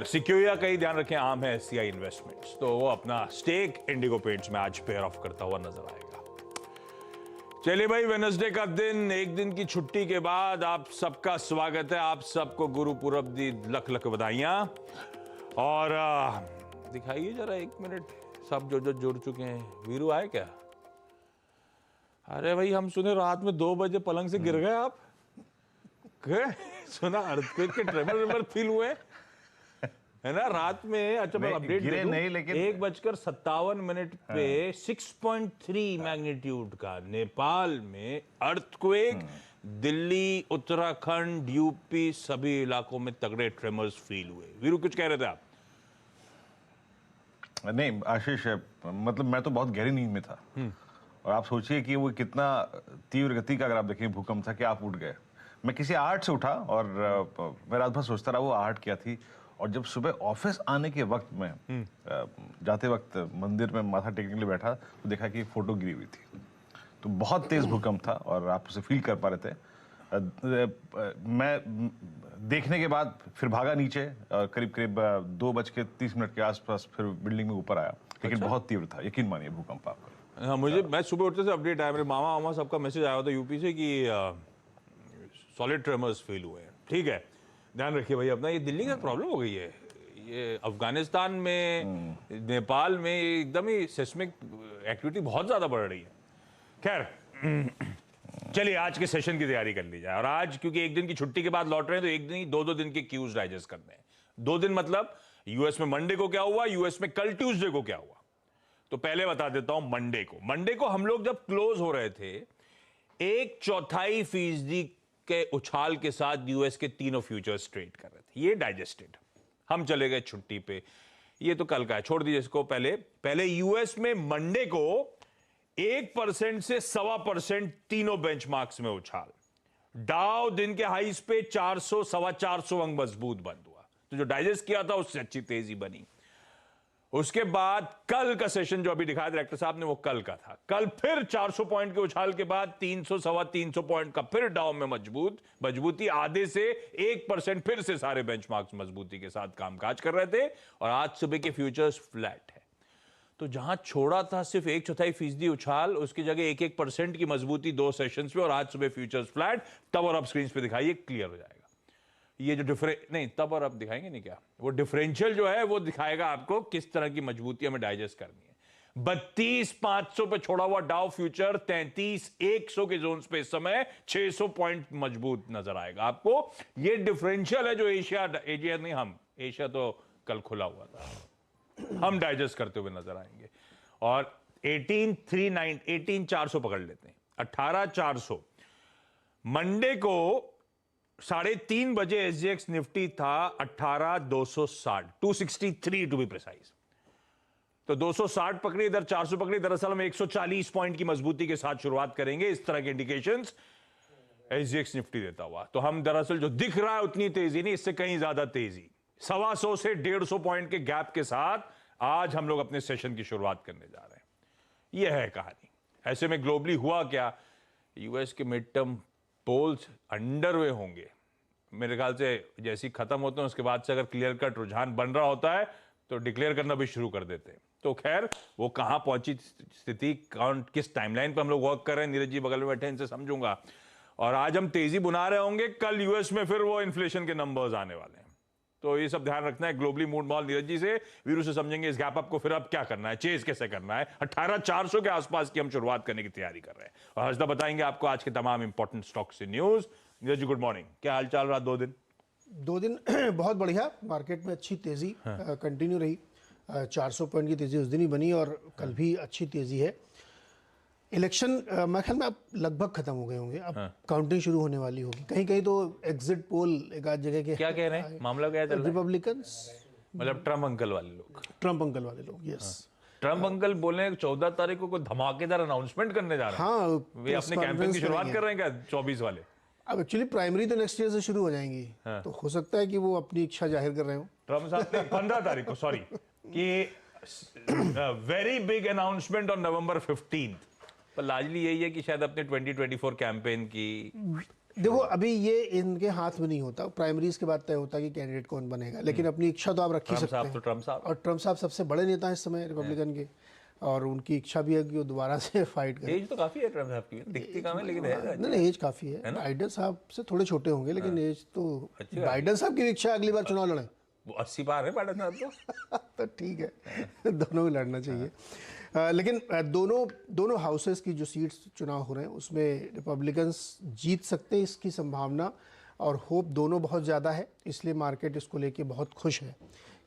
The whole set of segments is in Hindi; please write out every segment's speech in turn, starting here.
सिक्योरिया का ही ध्यान रखें, आम है एससीआई इन्वेस्टमेंट्स, तो वो अपना स्टेक इंडिगो पेंट्स में आज पेयर ऑफ करता हुआ नजर आएगा। चलिए भाई, वेडनेसडे का दिन, एक दिन की छुट्टी के बाद आप सबका स्वागत है। आप सबको गुरु पूरब दी लख लख बधाइयां। और दिखाइए जरा 1 मिनट सब जो जुड़ चुके हैं। वीरू आए क्या? अरे भाई, हम सुने रात में 2 बजे पलंग से गिर गए आप। सुना अर्थक्वेक के ट्रेमर फील हुए है ना रात में? अच्छा, मैं अपडेट दे दूं, नहीं, लेकिन 1:57 पे 6.3 मैग्नीट्यूड का नेपाल में अर्थक्वेक, दिल्ली, उत्तराखंड, यूपी सभी इलाकों में तगड़े ट्रेमर्स फील हुए। वीरू कुछ कह रहे थे आप? नहीं आशीष, मतलब मैं तो बहुत गहरी नींद में था और आप सोचिए कि वो कितना तीव्र गति का, अगर आप देखें, भूकंप था कि आप उठ गए। मैं किसी आहट से उठा और मैं रात भर सोचता रहा वो आहट क्या थी। और जब सुबह ऑफिस आने के वक्त में जाते वक्त मंदिर में माथा टेकने के लिए बैठा तो देखा कि फोटो गिरी हुई थी। तो बहुत तेज भूकंप था और आप उसे फील कर पा रहे थे। मैं देखने के बाद फिर भागा नीचे और करीब 2:30 के आसपास फिर बिल्डिंग में ऊपर आया। लेकिन बहुत तीव्र था, यकीन मानिए भूकंप आपका। हाँ, मैं सुबह उठते से अपडेट आया, मेरे मामा सबका मैसेज आया था यूपी से कि सॉलिड ट्रेमर्स फील हुए हैं। ठीक है, ध्यान रखिए भाई अपना। ये दिल्ली का प्रॉब्लम हो गई है, ये अफगानिस्तान में, नेपाल में एकदम ही सेस्मिक एक्टिविटी बहुत ज्यादा बढ़ रही है। खैर, चलिए आज के सेशन की तैयारी कर ली जाए। और आज क्योंकि एक दिन की छुट्टी के बाद लौट रहे हैं तो एक दिन ही 2 दिन के क्यूज डाइजेस्ट करने हैं। 2 दिन मतलब यूएस में मंडे को क्या हुआ, यूएस में कल ट्यूसडे को क्या हुआ। तो पहले बता देता हूं मंडे को हम लोग जब क्लोज हो रहे थे 1/4% के उछाल के साथ यूएस के तीनों फ्यूचर्स ट्रेड कर रहे थे। ये डाइजेस्टेड, हम चले गए छुट्टी पे। ये तो कल का है, छोड़ दीजिए इसको। पहले यूएस में मंडे को 1% से 1.25% तीनों बेंचमार्क्स में उछाल। डाउ दिन के हाईस पे 400 सवा 400 अंक मजबूत बंद हुआ। तो जो डाइजेस्ट किया था उससे अच्छी तेजी बनी। उसके बाद कल का सेशन जो अभी दिखाया डायरेक्टर साहब ने, वो कल का था। कल फिर 400 पॉइंट के उछाल के बाद 300 सवा 300 पॉइंट का फिर डाउन में मजबूती, आधे से 1% फिर से सारे बेंचमार्क्स मजबूती के साथ कामकाज कर रहे थे। और आज सुबह के फ्यूचर्स फ्लैट है। तो जहां छोड़ा था सिर्फ 1/4% उछाल, उसकी जगह 1% की मजबूती 2 सेशंस में। और आज सुबह फ्यूचर्स फ्लैट। तब और अब स्क्रीन पे दिखाइए, क्लियर हो जाएगा। ये जो नहीं, तब और अब दिखाएंगे नहीं क्या, वो डिफरेंशियल जो है वो दिखाएगा आपको किस तरह की मजबूती हमें डाइजेस्ट करनी है। 32,500 पे छोड़ा हुआ डाउ फ्यूचर 33,100 के जोन पे इस समय 600 पॉइंट मजबूत नजर आएगा आपको। ये डिफरेंशियल है जो एशिया नहीं, हम एशिया तो कल खुला हुआ था, हम डाइजेस्ट करते हुए नजर आएंगे। और 18,400 पकड़ लेते हैं, 18,400। मंडे को 3:30 बजे एसजीएक्स निफ्टी था 18,260, 263 टू बी प्रिसाइज। तो 260 पकड़ी, इधर 400 पकड़ी। दरअसल हम 140 पॉइंट की मजबूती के साथ शुरुआत करेंगे। इस तरह के इंडिकेशंस एसजीएक्स निफ्टी देता हुआ। तो हम दरअसल जो दिख रहा है उतनी तेजी नहीं, इससे कहीं ज्यादा तेजी, 125 से 150 पॉइंट के गैप के साथ आज हम लोग अपने सेशन की शुरुआत करने जा रहे हैं। यह है कहानी। ऐसे में ग्लोबली हुआ क्या, यूएस के मिड टर्म पोल्स अंडरवे होंगे मेरे ख्याल से। जैसी खत्म होते हैं उसके बाद से अगर क्लियर कट रुझान बन रहा होता है तो डिक्लेयर करना भी शुरू कर देते हैं। तो खैर, वो कहां पहुंची स्थिति, कौन किस टाइमलाइन पर हम लोग वर्क कर रहे हैं, नीरज जी बगल में बैठे, इनसे समझूंगा। और आज हम तेजी बुना रहे होंगे, कल यूएस में फिर वो इन्फ्लेशन के नंबर्स आने वाले हैं। तो ये सब ध्यान रखना है। Globally mood mall Neeraj ji से, वीरू से समझेंगे इस गैप अप को फिर अब क्या करना है, चेज कैसे करना है। 18,400 के आसपास की हम शुरुआत करने की तैयारी कर रहे हैं। और हर्षदा बताएंगे आपको आज के तमाम इंपॉर्टेंट स्टॉक्स से news. Neeraj ji good morning, क्या हाल चाल रहा 2 दिन? 2 दिन बहुत बढ़िया, मार्केट में अच्छी तेजी कंटिन्यू रही। 400 पॉइंट की तेजी उस दिन ही बनी और कल भी अच्छी तेजी है। इलेक्शन मेरे ख्याल में अब लगभग खत्म हो गए होंगे, अब काउंटिंग शुरू होने वाली होगी। कहीं कहीं तो एग्जिट पोल एक आध जगह के क्या कह रहे हैं, मामला क्या चल रहा है? रिपब्लिकन्स मतलब ट्रम्प अंकल वाले लोग, यस। ट्रम्प अंकल बोले 14 तारीख को कोई धमाकेदार अनाउंसमेंट करने जा रहे हैं। हाँ, वे अपने कैंपेन की शुरुआत कर रहे हैं क्या 24 वाले? अब एक्चुअली प्राइमरी तो नेक्स्ट ईयर से शुरू हो जाएंगी। तो हो सकता है कि वो अपनी इच्छा जाहिर कर रहे हो। ट्रम्प साहब ने 15 तारीख को, सॉरी, कि very big announcement on November 15। पर लार्जली यही है कि शायद अपने 2024 कैंपेन की देखो अभी ये इनके हाथ में नहीं होता, प्राइमरीज के बाद तय होता है कि कैंडिडेट कौन बनेगा, लेकिन अपनी इच्छा तो आप रख ही सकते हैं। तो ट्रम्प साहब और ट्रम्प साहब सबसे बड़े नेता हैं इस समय रिपब्लिकन के, और उनकी इच्छा भी है कि वो दोबारा से फाइट करें। एज तो काफी है ट्रम्प साहब की, दिखती कम है लेकिन है। नहीं एज काफी है, बाइडन साहब से थोड़े छोटे होंगे, लेकिन एज तो बाइडन साहब की इच्छा अगली बार चुनाव लड़े वो 80 पार है बाइडन साहब तो ठीक है दोनों को लड़ना चाहिए। लेकिन दोनों हाउसेस की जो सीट्स चुनाव हो रहे हैं उसमें रिपब्लिकन्स जीत सकते हैं, इसकी संभावना और होप दोनों बहुत ज़्यादा है, इसलिए मार्केट इसको लेके बहुत खुश है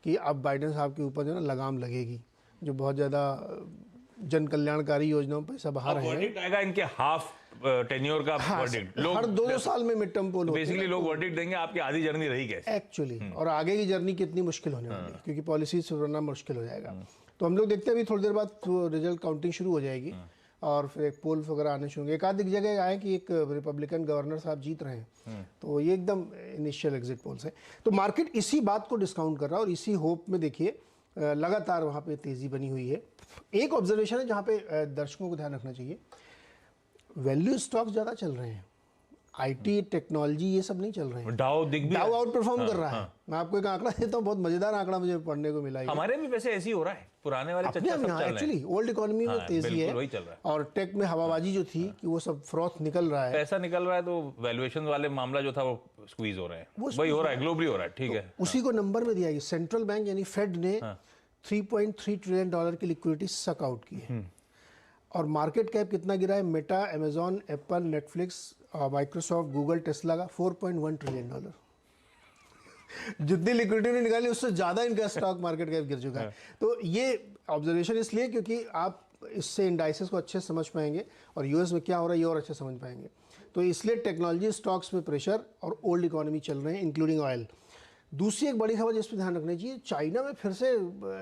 कि अब बाइडन साहब के ऊपर जो है ना लगाम लगेगी, जो बहुत ज़्यादा जन कल्याणकारी योजनाओं पर पैसा बहा रहे हैं। वर्डिक्ट आएगा इनके हाफ टेन्योर का वर्डिक्ट। हर 2 साल में मिड टर्म पोल बेसिकली लोग वर्डिक्ट देंगे आपकी आधी जर्नी रही कैसे एक्चुअली, और आगे की जर्नी कितनी मुश्किल होने वाली है, क्योंकि पॉलिसी से बनना मुश्किल हो जाएगा। तो हम लोग देखते हैं अभी थोड़ी देर बाद रिजल्ट काउंटिंग शुरू हो जाएगी और फिर एक पोल वगैरह आने शुरू होंगे। एक आध जगह आए कि एक रिपब्लिकन गवर्नर साहब जीत रहे हैं, तो ये एकदम इनिशियल एग्जिट पोल्स है। तो मार्केट इसी बात को डिस्काउंट कर रहा है और इसी होप में देखिए लगातार वहाँ पे तेज़ी बनी हुई है। एक ऑब्जर्वेशन है जहाँ पे दर्शकों को ध्यान रखना चाहिए, वैल्यू स्टॉक्स ज़्यादा चल रहे हैं, आईटी टेक्नोलॉजी ये सब नहीं चल रहे हैं। डाउ आउट परफॉर्म कर रहा है। मैं आपको एक आंकड़ा देता हूँ, बहुत मजेदार आंकड़ा मुझे पढ़ने को मिला है। हमारे भी वैसे ऐसे ही हो रहा है, पुराने वाले चर्चा सब चल रहे हैं। एक्चुअली ओल्ड इकोनॉमी में तेजी है, वही चल रहा है। और टेक में हवाबाजी जो थी कि वो सब फ्रॉथ निकल रहा है, पैसा निकल रहा है, तो वैल्यूएशन वाले मामला जो था वो स्क्वीज हो रहा है, वही हो रहा है, ग्लोबली हो रहा है। ठीक है, उसी को नंबर में दिया गया। सेंट्रल बैंक यानी फेड ने 3.3 ट्रिलियन डॉलर की लिक्विडिटी सक आउट की है, और मार्केट कैप कितना गिरा है Meta, Amazon, Apple, Netflix, Microsoft, Google, Tesla का 4.1 ट्रिलियन डॉलर। जितनी लिक्विडिटी ने निकाली उससे ज़्यादा इनका स्टॉक मार्केट कैप गिर चुका है। तो ये ऑब्जर्वेशन इसलिए क्योंकि आप इससे इंडाइसेस को अच्छे समझ पाएंगे और यूएस में क्या हो रहा है ये और अच्छे समझ पाएंगे। तो इसलिए टेक्नोलॉजी स्टॉक्स में प्रेशर और ओल्ड इकोनॉमी चल रहे हैं, इंक्लूडिंग ऑयल। दूसरी एक बड़ी खबर जिस पर ध्यान रखना चाहिए, चाइना में फिर से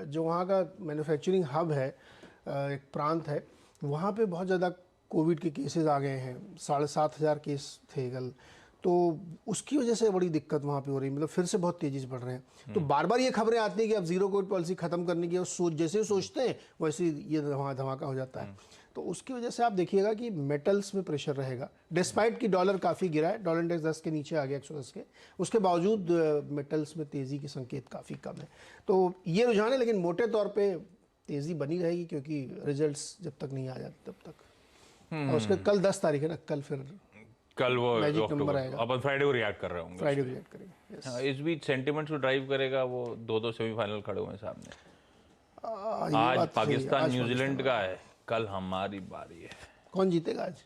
जो वहाँ का मैन्युफैक्चरिंग हब है, एक प्रांत है, वहाँ पे बहुत ज़्यादा कोविड के केसेस आ गए हैं, 7,500 केस थे कल। तो उसकी वजह से बड़ी दिक्कत वहाँ पे हो रही है, मतलब फिर से बहुत तेज़ी से बढ़ रहे हैं। तो बार बार ये खबरें आती हैं कि अब जीरो कोविड पॉलिसी खत्म करने की, और जैसे सोचते हैं वैसे ये धमाका हो जाता है। तो उसकी वजह से आप देखिएगा कि मेटल्स में प्रेशर रहेगा, डिस्पाइट कि डॉलर काफ़ी गिरा है, डॉलर इंडेक्स 10 के नीचे आ गया, 110 के, उसके बावजूद मेटल्स में तेज़ी के संकेत काफ़ी कम है। तो ये रुझान है, लेकिन मोटे तौर पर तेज़ी बनी रहेगी क्योंकि रिजल्ट्स जब तक नहीं आ जाते तब तक। और उसके कल 10 तारीख है ना, कल वो मैजिक नंबर आएगा, अपन फ्राइडे को रिएक्ट कर रहे होंगे, फ्राइडे को रिएक्ट करेंगे। हाँ, इस बीच सेंटिमेंट्स को ड्राइव करेगा, वो दो सेमीफाइनल खड़े हुए हैं सामने। आज पाकिस्तान न्यूजीलैंड का है, कल हमारी बारी है। कौन जीतेगा आज?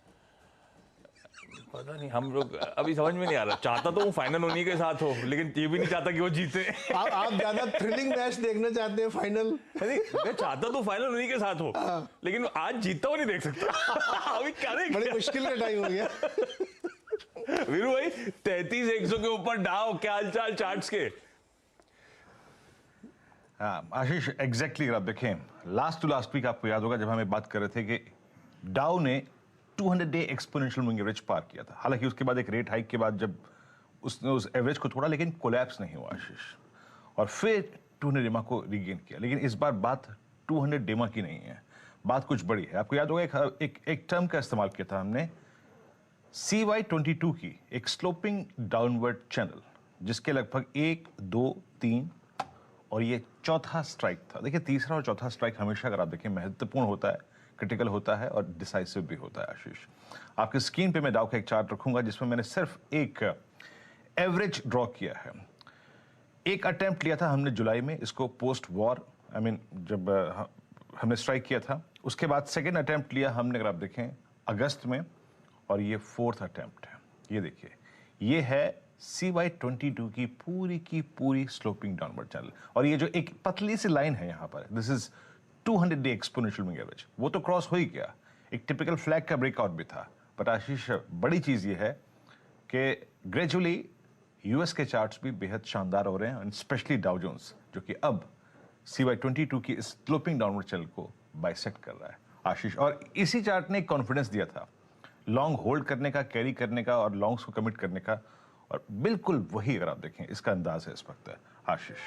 पता नहीं, हम लोग अभी समझ में नहीं आ रहा। चाहता तो वो फाइनल उन्हीं के साथ हो, लेकिन ये भी नहीं चाहता कि वो जीते। आप ज्यादा थ्रिलिंग मैच देखना चाहते हैं फाइनल? मैं चाहता तो फाइनल उन्हीं के साथ हो, लेकिन आज जीतता हुआ नहीं देख सकता। अभी क्या बड़ी मुश्किल का टाइम हो गया वीरू भाई। 33-100 के ऊपर डाउ, क्या हालचाल चार्ट्स के? हाँ आशीष, एग्जैक्टली अगर आप देखें लास्ट टू लास्ट वीक आपको याद होगा जब हम बात कर रहे थे कि डाउ ने 200 डे एक्सपोनेंशियल मूविंग एवरेज पार किया था। हालांकि उसके बाद एक रेट हाइक के बाद जब उसने उस एवरेज को तोड़ा, लेकिन कोलैप्स नहीं हुआ आशीष, और फिर 200 डेमा को रिगेन किया। लेकिन इस बार बात 200 डेमा की नहीं है, बात कुछ बड़ी है। आपको याद होगा एक टर्म का इस्तेमाल किया था हमने, CY22 की, एक स्लोपिंग डाउनवर्ड चैनल, जिसके लगभग 1, 2, 3 और ये चौथा स्ट्राइक था। देखिए तीसरा और चौथा स्ट्राइक हमेशा अगर आप देखें महत्वपूर्ण होता है, क्रिटिकल होता है और डिसाइसिव भी होता है आशीष। आपके स्क्रीन पे मैं डाउ का एक चार्ट रखूंगा जिसमें मैंने सिर्फ एक एवरेज ड्रॉ किया है। एक अटेम्प्ट लिया था हमने जुलाई में, इसको पोस्ट वॉर जब हमने स्ट्राइक किया था, उसके बाद सेकेंड अटेम्प्ट लिया हमने अगर आप देखें अगस्त में, और ये फोर्थ अटेम्प्ट है। ये देखिए, ये है CY22 की पूरी स्लोपिंग डाउनवर्ड चैनल, और ये जो एक पतली सी लाइन है यहाँ पर, this is 200 day exponential moving average, वो तो क्रॉस हो ही गया, एक टिपिकल फ्लैग का ब्रेकआउट भी था। बट आशीष, बड़ी चीज ये है कि ग्रेजुअली यूएस के चार्ट्स भी बेहद शानदार हो रहे हैं, एंड स्पेशली डाउ जोन्स, जो कि अब CY22 की स्लोपिंग डाउनवर्ड चैनल को बाइसेक्ट कर रहा है आशीष। और इसी चार्ट ने कॉन्फिडेंस दिया था लॉन्ग होल्ड करने का, कैरी करने का और लॉन्ग्स को कमिट करने का, और बिल्कुल वही अगर आप देखें इसका अंदाज है इस वक्त आशीष।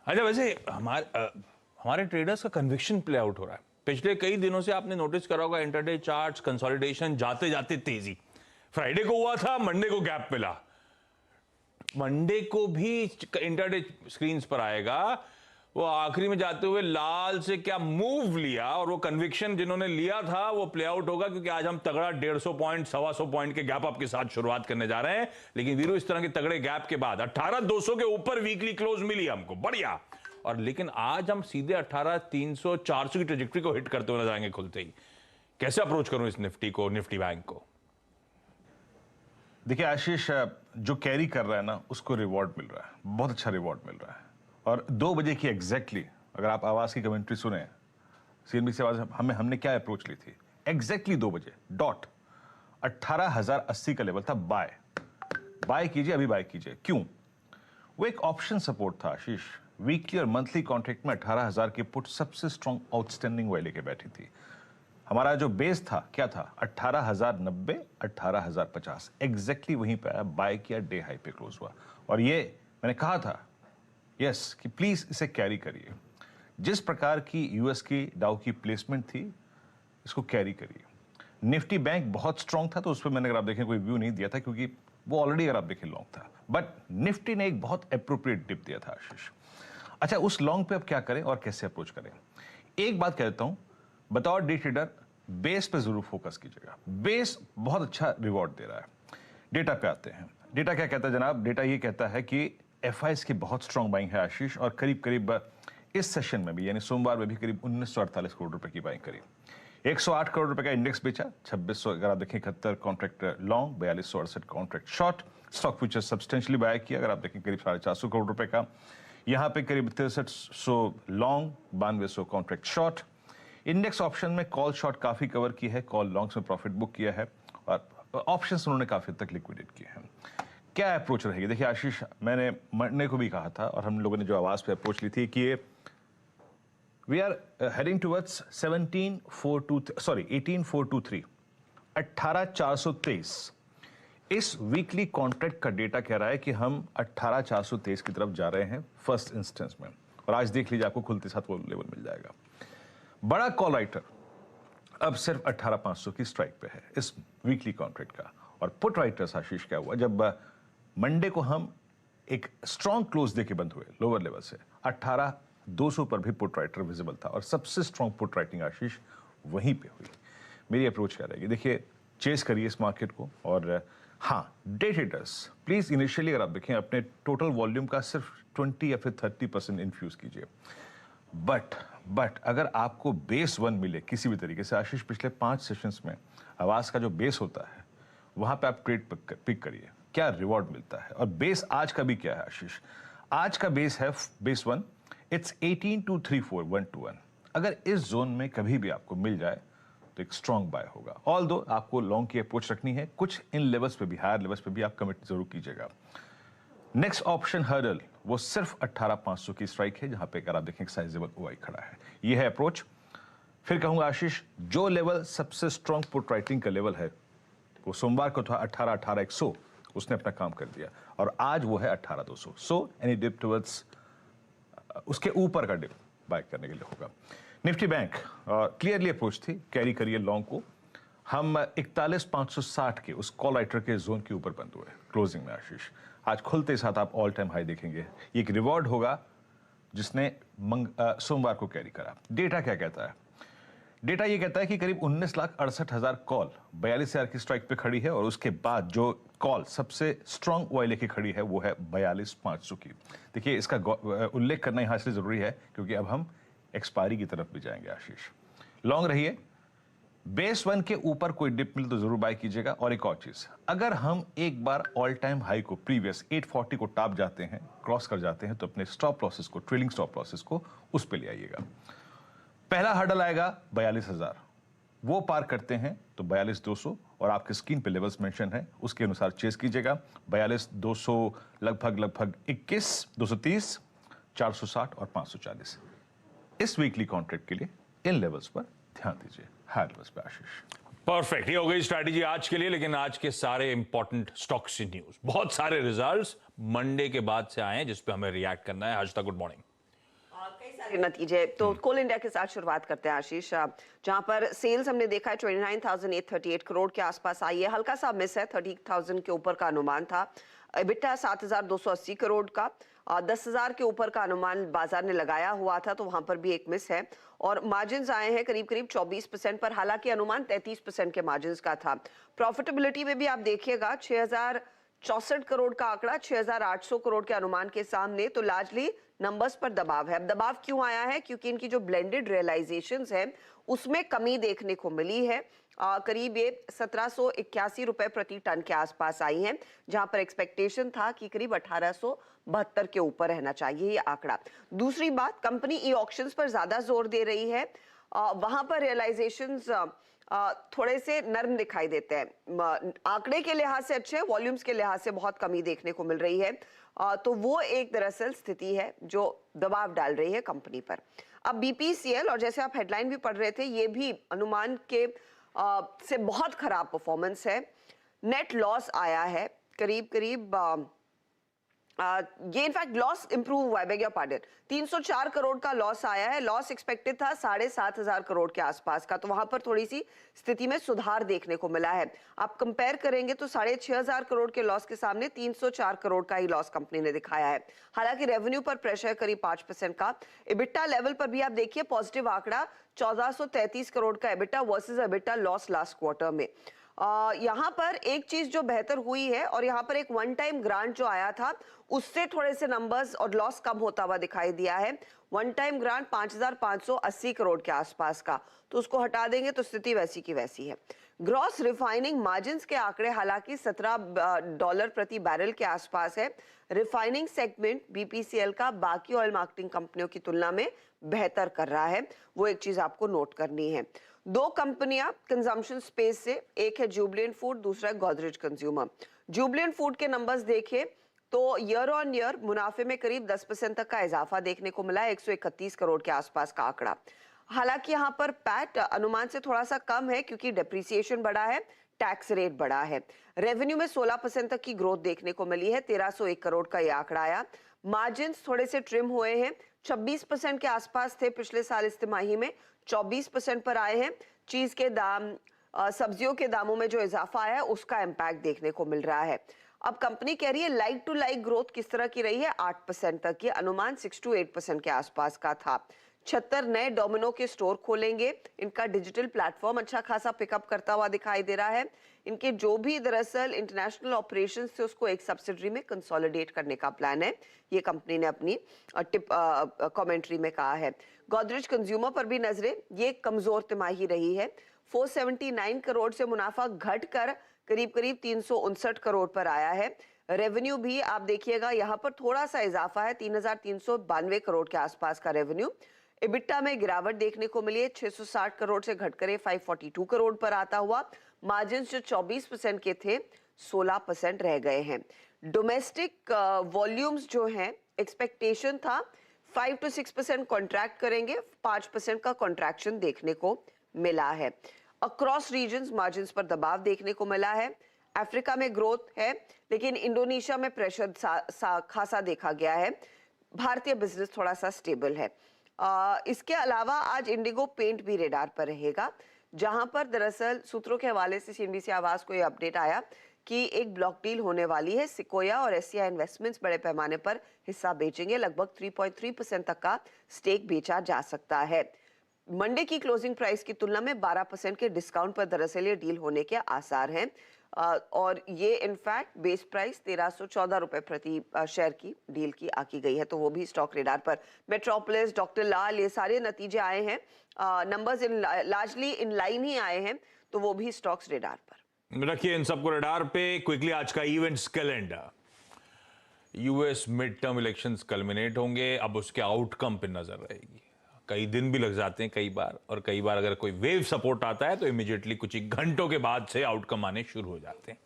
अच्छा, वैसे हमारे ट्रेडर्स का कन्विक्शन प्ले आउट हो रहा है। पिछले कई दिनों से आपने नोटिस करा होगा, इंटरडे चार्ट्स कंसोलिडेशन, जाते जाते तेजी, फ्राइडे को हुआ था, मंडे को गैप मिला, मंडे को भी इंटरडे स्क्रीन्स पर आएगा। वो आखिरी में जाते हुए लाल से क्या मूव लिया, और वो कन्विक्शन जिन्होंने लिया था वो प्ले आउट होगा, क्योंकि आज हम तगड़ा 150 पॉइंट 125 पॉइंट के गैप अप के साथ शुरुआत करने जा रहे हैं। लेकिन वीरू, इस तरह के तगड़े गैप के बाद 18,200 के ऊपर वीकली क्लोज मिली हमको, बढ़िया। और लेकिन आज हम सीधे 18,300 400 की ट्रेजेक्टरी को हिट करते हुए नजर आएंगे खुलते ही। कैसे अप्रोच करूं इस निफ्टी को, निफ्टी बैंक को? देखिए आशीष, जो कैरी कर रहा है ना उसको रिवॉर्ड मिल रहा है, बहुत अच्छा रिवॉर्ड मिल रहा है। और 2 बजे की एग्जैक्टली अगर आप आवाज की कमेंट्री सुने, सीएनबीसी आवाज हमने क्या अप्रोच ली थी, एग्जैक्टली 2 बजे डॉट 18,080 का लेवल था। बाय कीजिए, अभी बाय कीजिए। क्यों? वो एक ऑप्शन सपोर्ट था आशीष। वीकली और मंथली कॉन्ट्रैक्ट में 18,000 की पुट सबसे स्ट्रॉन्ग आउटस्टैंडिंग वाले लेके बैठी थी। हमारा जो बेस था क्या था, 18,090 18,050, एग्जैक्टली वहीं पे आया, बाय किया, डे हाई पे क्लोज हुआ। और ये मैंने कहा था यस कि प्लीज इसे कैरी करिए। जिस प्रकार की यूएस की डाउ की प्लेसमेंट थी, इसको कैरी करिए। निफ्टी बैंक बहुत स्ट्रांग था, तो उस पर मैंने अगर आप देखें कोई व्यू नहीं दिया था, क्योंकि वो ऑलरेडी अगर आप देखें लॉन्ग था। बट निफ्टी ने एक बहुत अप्रोप्रिएट डिप दिया था आशीष। अच्छा, उस लॉन्ग पे अब क्या करें और कैसे अप्रोच करें? एक बात कह देता हूं, बतौर डे ट्रेडर बेस पे जरूर फोकस कीजिएगा। बेस बहुत अच्छा रिवॉर्ड दे रहा है। डेटा पे आते हैं। डेटा क्या कहता है जनाब? डेटा ये कहता है कि एफआईएस की बहुत स्ट्रांग बाइंग है आशीष, और करीब करीब इस सेशन में भी, यानी सोमवार में भी, करीब 1948 करोड़ रुपए की बाइंग करी। 108 करोड़ रुपए का इंडेक्स बेचा, 2600 अगर आप देखें 71 contract long, 4268 contract short. Stock future substantially buy किया, अगर आप देखें करीब 450 करोड़ रुपए का। यहां पे करीब 6300 long, 9200 contract short. Index option में कॉल शॉर्ट काफी कवर की है, कॉल लॉन्ग्स में प्रॉफिट बुक किया है, और ऑप्शंस उन्होंने काफी तक लिक्विडेट किए हैं। क्या अप्रोच रहेगी? देखिए आशीष, मैंने मंडे को भी कहा था, और हम लोगों ने जो आवाज पे अप्रोच ली थी कि वी आर हेडिंग टुवर्ड्स 18,423, 18,423। इस वीकली कॉन्ट्रैक्ट का डेटा कह रहा है कि हम 18,423 की तरफ जा रहे हैं फर्स्ट इंस्टेंस में, और आज देख लीजिए आपको खुलते साथ वो लेवल मिल जाएगा। बड़ा कॉल राइटर अब सिर्फ 18,500 की स्ट्राइक पे है इस वीकली कॉन्ट्रैक्ट का। और पुट राइटर्स आशीष क्या हुआ, जब मंडे को हम एक स्ट्रॉन्ग क्लोज देके बंद हुए लोअर लेवल से, 18,200 पर भी पुट राइटर विजिबल था, और सबसे स्ट्रॉन्ग पुट राइटिंग आशीष वहीं पे हुई। मेरी अप्रोच क्या रहेगी? देखिए, चेस करिए इस मार्केट को, और हाँ, डे ट्रेडर्स प्लीज इनिशियली अगर आप देखें अपने टोटल वॉल्यूम का सिर्फ 20 या फिर 30% इन्फ्यूज कीजिए। बट अगर आपको बेस 1 मिले किसी भी तरीके से, आशीष पिछले 5 सेशंस में आवाज का जो बेस होता है वहां पे आप ट्रेड पिक करिए, क्या रिवॉर्ड मिलता है। और बेस आज का भी क्या है आशीष? आज का बेस है बेस 1, इट्स 18,234,121। अगर इस जोन में कभी भी आपको मिल जाए तो एक स्ट्रॉन्ग बाय होगा। ऑल्दो आपको लॉन्ग की अप्रोच रखनी है, कुछ इन लेवल्स पे भी, हायर लेवल्स पे भी आप कमिट जरूर कीजिएगा। नेक्स्ट ऑप्शन हर्डल, वो सिर्फ 18,500 की स्ट्राइक है, जहां पे अगर आप देखें साइजेबल ओआई खड़ा है। ये है अप्रोच। फिर कहूंगा आशीष, जो लेवल सबसे स्ट्रॉन्ग पुट राइटिंग का लेवल है वो सोमवार को था 18,100, उसने अपना काम कर दिया, और आज वो है 18,200। सो एनी डिप टुवर्ड्स उसके ऊपर का डिप बाय करने के लिए होगा। निफ्टी बैंक क्लियरली अप्रोच थी, कैरी करिए लॉन्ग को। हम 41,560 के उस कॉल राइटर के जोन के ऊपर बंद हुए क्लोजिंग में आशीष। आज खुलते साथ आप ऑल टाइम हाई देखेंगे। ये एक रिवॉर्ड होगा जिसने सोमवार को कैरी करा। डेटा क्या कहता है? डेटा ये कहता है कि करीब 19,68,000 कॉल 42,000 की स्ट्राइक पे खड़ी है, और उसके बाद जो कॉल सबसे स्ट्रॉन्ग ओआई लेके खड़ी है वो है 42,500 की। देखिए, इसका उल्लेख करना यहां इसलिए जरूरी है क्योंकि अब हम एक्सपायरी की तरफ भी जाएंगे आशीष। लॉन्ग रहिए, बेस 1 के ऊपर कोई डिप मिले तो जरूर बाय कीजिएगा। और एक और चीज, अगर हम एक बार ऑल टाइम हाई को प्रीवियस 840 को टॉप जाते हैं, क्रॉस कर जाते हैं, तो अपने स्टॉप लॉसेस को, ट्रेलिंग स्टॉप लॉसेस को उस पे ले आइएगा। पहला हर्डल आएगा 42,000, वो पार करते हैं तो 42,200, और आपके स्क्रीन पे लेवल्स मेंशन है, उसके अनुसार चेस कीजिएगा। 42,200 लगभग 21, 230, 460 और 540। इस वीकली कॉन्ट्रैक्ट के लिए इन लेवल्स पर ध्यान दीजिए, हायर लेवल्स पे आशीष। परफेक्ट, ये हो गई स्ट्रैटेजी आज के लिए। लेकिन आज के सारे इंपॉर्टेंट स्टॉक्स की न्यूज, बहुत सारे रिजल्ट्स मंडे के बाद से आए हैं जिस पे हमें रिएक्ट करना है। Harshita, good morning. कई सारे नतीजे। तो कोल इंडिया के साथ शुरुआत करते हैं आशीष, जहां पर सेल्स हमने देखा है 29,838 करोड़ के आसपास आई है, हल्का सा मिस है, 30,000 के ऊपर का अनुमान था। EBITDA 7,280 करोड़ का, 10,000 के ऊपर का अनुमान बाजार ने लगाया हुआ था, तो वहां पर भी एक मिस है। और मार्जिन आए हैं करीब करीब 24% पर, हालांकि अनुमान 33% के मार्जिन का था। प्रॉफिटेबिलिटी में भी आप देखिएगा 6,064 करोड़ का आंकड़ा 6,800 करोड़ के अनुमान के सामने, तो लार्जली नंबर्स पर दबाव है। अब दबाव क्यों आया है? क्योंकि इनकी जो ब्लेंडेड रियलाइजेशंस है उसमें कमी देखने को मिली है। करीब ये 1,781 रुपए प्रति टन के आसपास आई है, जहां पर एक्सपेक्टेशन था कि करीब 1,872 के ऊपर रहना चाहिए ये आंकड़ा। दूसरी बात, कंपनी ई ऑक्शंस पर ज्यादा जोर दे रही है, वहां पर रियलाइजेशंस थोड़े से नर्म दिखाई देते हैं। आंकड़े के लिहाज से अच्छे, वॉल्यूम्स के लिहाज से बहुत कमी देखने को मिल रही है, तो वो एक दरअसल स्थिति है जो दबाव डाल रही है कंपनी पर। अब बीपीसीएल, और जैसे आप हेडलाइन भी पढ़ रहे थे, ये भी अनुमान के से बहुत खराब परफॉर्मेंस है। नेट लॉस आया है करीब करीब ये इनफैक्ट लॉस इंप्रूव हुआ है, बेग योर पार्डन, 304 करोड़ का लॉस आया है। लॉस एक्सपेक्टेड था 7,500 करोड़ के आसपास का, तो वहां पर थोड़ी सी स्थिति में सुधार देखने को मिला है। आप कंपेयर करेंगे तो 6,500 करोड़ के लॉस के सामने 304 करोड़ का ही लॉस कंपनी ने दिखाया है। हालांकि रेवेन्यू पर प्रेशर करीब 5% का। EBITDA लेवल पर भी आप देखिए पॉजिटिव आंकड़ा 1,433 करोड़ का EBITDA versus EBITDA loss last quarter में। यहाँ पर एक चीज जो बेहतर हुई है, और यहाँ पर एक वन टाइम ग्रांट जो आया था उससे थोड़े से नंबर्स और लॉस कम होता हुआ दिखाई दिया है। वन टाइम ग्रांट 5,580 करोड़ के आसपास का, तो उसको हटा देंगे तो स्थिति वैसी की वैसी है। ग्रॉस रिफाइनिंग मार्जिन्स के आंकड़े हालांकि $17 प्रति बैरल के आसपास है। रिफाइनिंग सेगमेंट बीपीसीएल का बाकी ऑयल मार्केटिंग कंपनियों की तुलना में बेहतर कर रहा है, वो एक चीज आपको नोट करनी है। दो कंपनियां कंजम्पशन स्पेस से, एक है जुबिलेंट फूड, दूसरा है गोदरेज कंज्यूमर। जुबिलेंट फूड के नंबर्स देखें तो ईयर ऑन ईयर मुनाफे में करीब 10% तक का इजाफा देखने को मिला है, 131 करोड़ के आसपास का आंकड़ा। हालांकि यहाँ पर पैट अनुमान से थोड़ा सा कम है क्योंकि डेप्रिसिएशन बढ़ा है, टैक्स रेट बढ़ा है। रेवेन्यू में 16% तक की ग्रोथ देखने को मिली है, 1,301 करोड़ का ये आंकड़ा आया। मार्जिन थोड़े से ट्रिम हुए हैं, 26% के आसपास थे पिछले साल इस तिमाही में, 24% पर आए हैं। चीज के दाम, सब्जियों के दामों में जो इजाफा आया है उसका इम्पैक्ट देखने को मिल रहा है। अब कंपनी कह रही है लाइक टू लाइक ग्रोथ किस तरह की रही है, 8% तक की, अनुमान 6 to 8% के आसपास का था। 76 नए डोमिनो के स्टोर खोलेंगे। इनका डिजिटल प्लेटफॉर्म अच्छा खासा पिकअप करता हुआ दिखाई दे रहा है। इनके जो भी दरअसल इंटरनेशनल ऑपरेशंस थे उसको एक सब्सिडरी में कंसोलिडेट करने का प्लान है, ये कंपनी ने अपनी कमेंट्री में कहा है। गोदरेज कंज्यूमर पर भी नजरें, ये कमजोर तिमाही रही है। 479 करोड़ से मुनाफा घटकर करीब करीब 359 करोड़ पर आया है। रेवेन्यू भी आप देखिएगा यहाँ पर थोड़ा सा इजाफा है, 3,392 करोड़ के आसपास का रेवेन्यू। EBITDA में गिरावट देखने को मिली है, 660 करोड़ से घटकर 542 करोड़ पर आता हुआ। मार्जिन जो 24% के थे 16% रह गए हैं। डोमेस्टिक वॉल्यूम्स जो हैं, एक्सपेक्टेशन था 5 to 6% कॉन्ट्रैक्ट करेंगे, 5% का कॉन्ट्रैक्शन देखने को मिला है। अक्रॉस रीजन्स मार्जिन्स पर दबाव देखने को मिला है। अफ्रीका में ग्रोथ है, लेकिन इंडोनेशिया में प्रेशर खासा देखा गया है। भारतीय बिजनेस थोड़ा सा स्टेबल है। इसके अलावा आज इंडिगो पेंट भी रेडार पर रहेगा, जहां पर दरअसल सूत्रों के हवाले से सीएनबीसी आवाज को यह अपडेट आया कि एक ब्लॉक डील होने वाली है। सिकोया और एससीआई इन्वेस्टमेंट्स बड़े पैमाने पर हिस्सा बेचेंगे, लगभग 3.3% तक का स्टेक बेचा जा सकता है। मंडे की क्लोजिंग प्राइस की तुलना में 12% के डिस्काउंट पर दरअसल ये डील होने के आसार हैं, और ये इनफैक्ट बेस प्राइस 1,314 रुपए प्रति शेयर की डील की आकी गई है, तो वो भी स्टॉक रेडार पर। मेट्रोपोलिस, डॉक्टर लाल, ये सारे नतीजे आए हैं, नंबर्स लार्जली इन लाइन ही आए हैं, तो वो भी स्टॉक्स रेडार पर। रखिए इन सबको रडार पे। क्विकली आज का events calendar. US mid term elections culminate होंगे, अब उसके आउटकम पे नजर रहेगी। कई दिन भी लग जाते हैं कई बार, और कई बार अगर कोई वेव सपोर्ट आता है तो इमीडिएटली कुछ ही घंटों के बाद से आउटकम आने शुरू हो जाते हैं।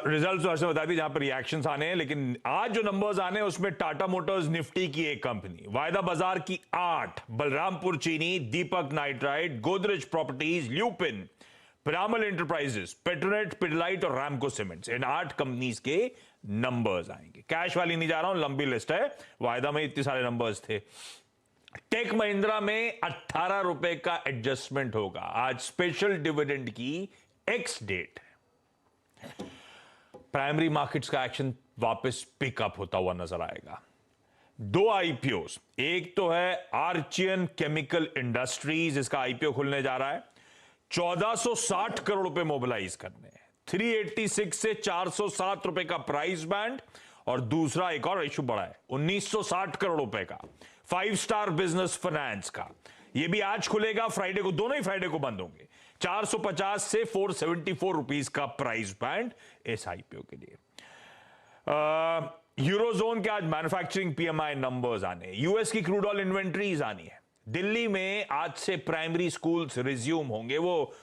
रिजल्ट्स तो बता दी जहां पर रिएक्शंस आने हैं, लेकिन आज जो नंबर्स आने हैं उसमें टाटा मोटर्स निफ्टी की एक कंपनी, वायदा बाजार की 8, Balrampur Chini, Deepak nitrite, Godrej properties, Lupin, Piramal enterprises, Petronet, Pidilite और रामको सीमेंट्स, इन 8 कंपनीज के नंबर्स आएंगे। कैश वाली नहीं जा रहा हूं, लंबी लिस्ट है, वायदा में इतने सारे नंबर्स थे। टेक महिंद्रा में 18 रुपए का एडजस्टमेंट होगा। आज स्पेशल डिविडेंड की एक्स डेट है। प्राइमरी मार्केट्स का एक्शन वापस पिकअप होता हुआ नजर आएगा। 2 आईपीओस, एक तो है आर्चियन केमिकल इंडस्ट्रीज, इसका आईपीओ खुलने जा रहा है, 1460 करोड़ रुपए मोबिलाइज करने हैं, 386 से 407 रुपए का प्राइस बैंड, और दूसरा एक और इशू बड़ा है 1960 करोड़ रुपए का 5 स्टार बिजनेस फाइनेंस का। यह भी आज खुलेगा, फ्राइडे को, दोनों ही फ्राइडे को बंद होंगे। 450 से 474 रुपीस का प्राइस बैंड इस आईपीओ के लिए। यूरोजोन के आज मैन्युफैक्चरिंग पीएमआई नंबर्स आने, यूएस की क्रूड ऑयल इन्वेंट्रीज आनी है। दिल्ली में आज से प्राइमरी स्कूल्स रिज्यूम होंगे। वो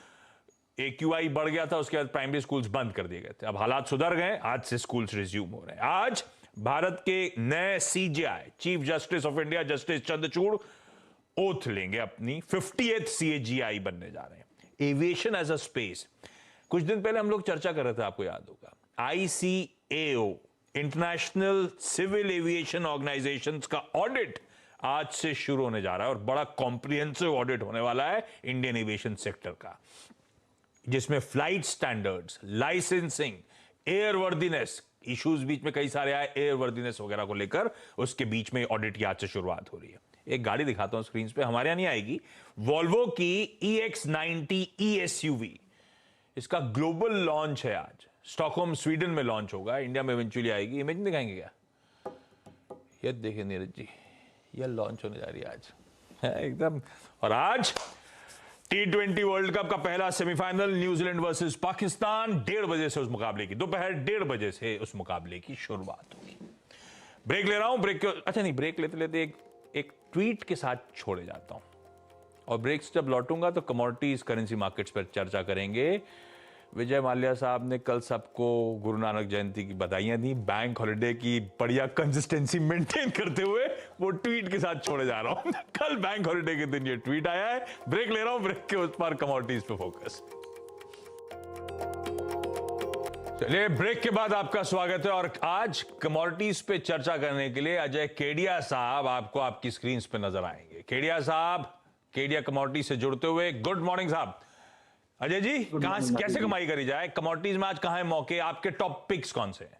AQI बढ़ गया था, उसके बाद प्राइमरी स्कूल्स बंद कर दिए गए थे, अब हालात सुधर गए, आज से स्कूल्स रिज्यूम हो रहे हैं। आज भारत के नए CJI, chief justice of India, justice Chandrachud oath लेंगे, अपनी 50th CAGI बनने जा रहे हैं। एविएशन एज अ स्पेस, कुछ दिन पहले हम लोग चर्चा कर रहे थे, आपको याद होगा, ICAO, International Civil Aviation Organizations का ऑडिट आज से शुरू होने जा रहा है, और बड़ा कॉम्प्रिहेंसिव ऑडिट होने वाला है इंडियन एविएशन सेक्टर का, जिसमें flight standards, licensing, airworthiness issues बीच में कई सारे आए, एयरवर्दीनेस वगैरह को लेकर उसके बीच में ऑडिट की आज से शुरुआत हो रही है। एक गाड़ी दिखाता हूं स्क्रीन पे, हमारे यहां नहीं आएगी, वॉल्वो की EX90 ESUV, इसका ग्लोबल लॉन्च है आज, स्टॉकहोम स्वीडन में लॉन्च होगा, इंडिया में इवेंचुअली आएगी। इमेज दिखाएंगे क्या? ये देखिए नीरज जी, ये लॉन्च होने जा रही है आज एकदम। और आज T20 वर्ल्ड कप का पहला सेमीफाइनल, न्यूजीलैंड वर्सेस पाकिस्तान, 1:30 बजे से उस मुकाबले की, दोपहर 1:30 बजे से उस मुकाबले की शुरुआत होगी। ब्रेक ले रहा हूं, ब्रेक अच्छा नहीं, ब्रेक लेते लेते एक ट्वीट के साथ छोड़े जाता हूं, और ब्रेक से जब लौटूंगा तो कमोडिटीज, करेंसी मार्केट्स पर चर्चा करेंगे। विजय माल्या साहब ने कल सबको गुरु नानक जयंती की बधाइयां दी, बैंक हॉलिडे की बढ़िया कंसिस्टेंसी मेंटेन करते हुए वो ट्वीट के साथ छोड़े जा रहा हूं। कल बैंक हॉलिडे के दिन ये ट्वीट आया है। ब्रेक ले रहा हूं, ब्रेक के उस पार कमोडिटीज पे फोकस। चलिए, ब्रेक के बाद आपका स्वागत है, और आज कमोडिटीज पे चर्चा करने के लिए अजय केडिया साहब आपको आपकी स्क्रीन पे नजर आएंगे। केडिया साहब, केडिया कमोडिटीज से जुड़ते हुए, गुड मॉर्निंग साहब। अजय जी, कहां से कैसे कमाई करी जाए कमोडिटीज में, आज कहां है मौके, आपके टॉप पिक्स कौन से हैं?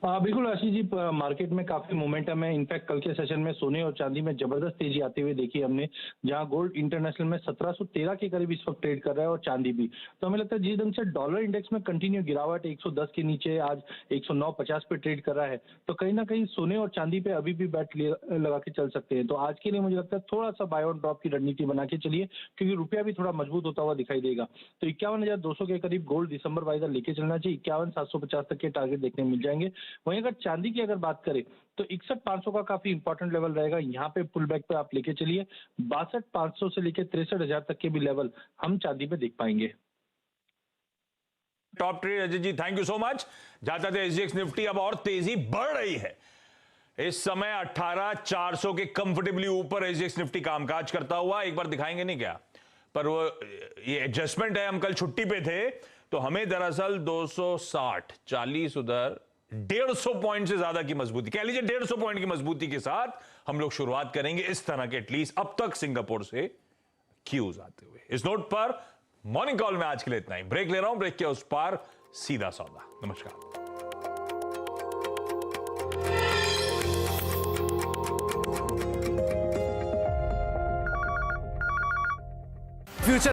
बिल्कुल आशीष जी, मार्केट में काफी मोमेंटम है। इनफैक्ट कल के सेशन में सोने और चांदी में जबरदस्त तेजी आते हुए देखी हमने, जहां गोल्ड इंटरनेशनल में 1713 के करीब इस वक्त ट्रेड कर रहा है, और चांदी भी। तो हमें लगता है जिस ढंग से डॉलर इंडेक्स में कंटिन्यू गिरावट, 110 के नीचे आज 109.50 पे ट्रेड कर रहा है, तो कहीं ना कहीं सोने और चांदी पे अभी भी बैट लगा के चल सकते हैं। तो आज के लिए मुझे लगता है थोड़ा सा बाय ऑन ड्रॉप की रणनीति बना के चलिए, क्योंकि रुपया भी थोड़ा मजबूत होता हुआ दिखाई देगा। तो 51,200 के करीब गोल्ड दिसंबर वाइजर लेके चलना चाहिए, 51,750 तक के टारगेट देखने मिल जाएंगे। वहीं अगर चांदी की अगर बात करें तो 61,500 का काफी इंपॉर्टेंट लेवल रहेगा, यहाँ पे पुल बैक पे आप लेके चलिए। 62,500 से लेके 63,000 तक के भी लेवल हम चांदी पे देख पाएंगे। Top trade Ajay ji, thank you so much. जाता था SGX निफ्टी, अब और तेजी बढ़ रही है। इस समय 18,400 के कंफर्टेबली ऊपर SGX निफ्टी कामकाज करता हुआ, एक बार दिखाएंगे नहीं क्या, पर वो ये एडजस्टमेंट है। हम कल छुट्टी पे थे, तो हमें दरअसल 260, 40 उधर, 150 पॉइंट से ज्यादा की मजबूती, कह लीजिए 150 पॉइंट की मजबूती के साथ हम लोग शुरुआत करेंगे इस तरह के, एटलीस्ट अब तक सिंगापुर से क्यूज आते हुए। इस नोट पर मॉर्निंग कॉल में आज के लिए इतना ही। ब्रेक ले रहा हूं, ब्रेक के उस पार सीधा सौदा। नमस्कार।